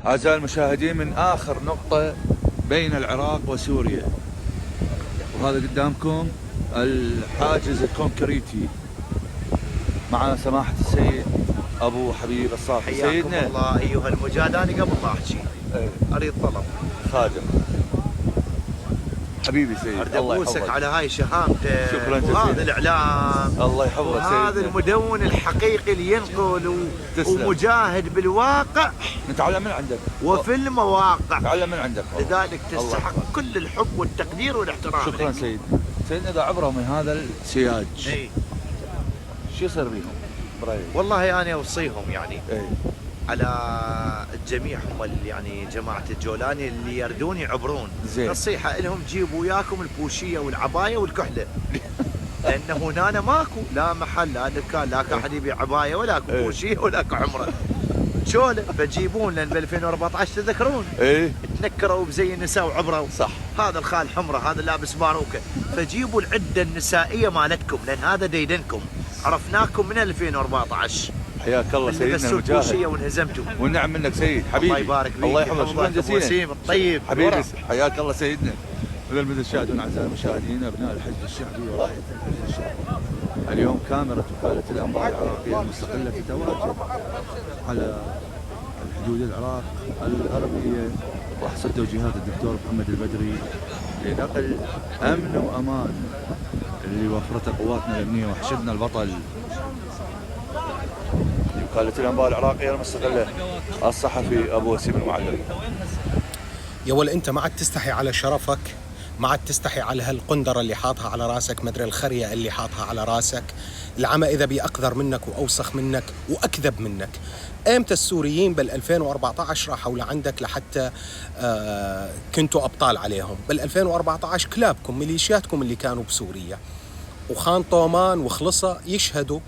أعزائي المشاهدين، من آخر نقطة بين العراق وسوريا، وهذا قدامكم الحاجز الكونكريتي مع سماحة السيد أبو حبيب الصافي. حياكم الله أيها المجاهد. أنا قبل ما أحكي أريد طلب خادم حبيبي سيد، أريد الله أبوسك يحفظك على هاي شهامتك. شكرا جزيلا. وهذا الإعلام، الله يحفظك وهذا سيدنا. المدون الحقيقي اللي ينقل ومجاهد بالواقع نتعلم من عندك وفي المواقع، نتعلم من عندك. لذلك تستحق كل الحب والتقدير والاحترام. شكرا سيدنا. سيدنا إذا عبروا من هذا السياج شو يصير بيهم برأيك؟ والله أنا أوصيهم يعني ايه على الجميع، هم يعني جماعة الجولاني اللي يردون يعبرون. زين. نصيحة لهم جيبوا وياكم البوشية والعباية والكحلة، لأنه هنا ماكو لا محل لا دكان لا أحد يبيع عباية ولا بوشية ولا عمرة شوله، فجيبون لأن ب 2014 تذكرون تنكروا بزي النساء وعبروا. صح. هذا الخال حمرة، هذا لابس باروكة، فجيبوا العدة النسائية مالتكم لأن هذا ديدنكم، عرفناكم من 2014. حياك الله سيدنا المجاهد، وانهزمتوا والنعم منك سيد حبيبي. الله يبارك فيك، الله يحفظك. شكرا جزيلا وسيم الطيب حبيبي. حياك الله سيدنا. وللمدى المشاهدون اعزائي المشاهدين، ابناء الحشد الشعبي ورايه الحشد الشعبي، اليوم كاميرا وكاله الانباء العراقيه المستقله تتواجد على الحدود العراق الغربيه وحسب توجيهات الدكتور محمد البدري لنقل امن وامان اللي وفرته قواتنا الامنيه وحشدنا البطل. وكالة الأنباء العراقية المستقلة، الصحفي أبو وسيم المعلم. يا ول أنت ما عاد تستحي على شرفك، ما عاد تستحي على هالقندرة اللي حاطها على راسك، مدري الخرية اللي حاطها على راسك. العمى إذا بيأقذر منك وأوسخ منك وأكذب منك. أمتى السوريين بال 2014 راحوا لعندك لحتى كنتوا أبطال عليهم؟ بال 2014 كلابكم ميليشياتكم اللي كانوا بسوريا، وخان طومان وخلصة يشهدوا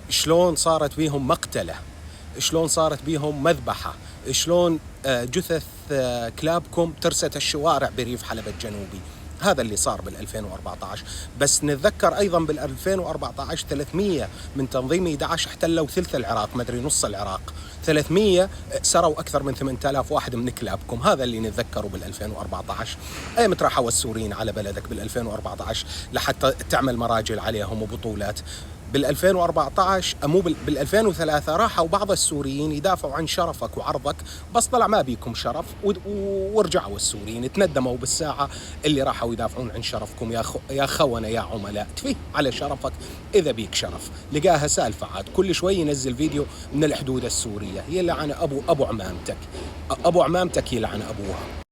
شلون صارت بيهم مقتلة، شلون صارت بيهم مذبحة، شلون جثث كلابكم ترست الشوارع بريف حلب الجنوبي. هذا اللي صار بال 2014. بس نتذكر أيضا بال 2014 300 من تنظيم 11 احتلوا ثلث العراق، مدري نص العراق. 300 سروا أكثر من 8000 واحد من كلابكم. هذا اللي نتذكره بال 2014. أيمت راحوا السوريين على بلدك بال 2014 لحتى تعمل مراجل عليهم وبطولات؟ بال 2014 مو بال 2003 راحوا بعض السوريين يدافعوا عن شرفك وعرضك، بس طلع ما بيكم شرف ورجعوا السوريين تندموا بالساعة اللي راحوا يدافعون عن شرفكم. يا خونة يا عملاء، تفيه على شرفك إذا بيك شرف. لقاها سالفة عاد كل شوي ينزل فيديو من الحدود السورية، يلعن أبو عمامتك، أبو عمامتك يلعن أبوها.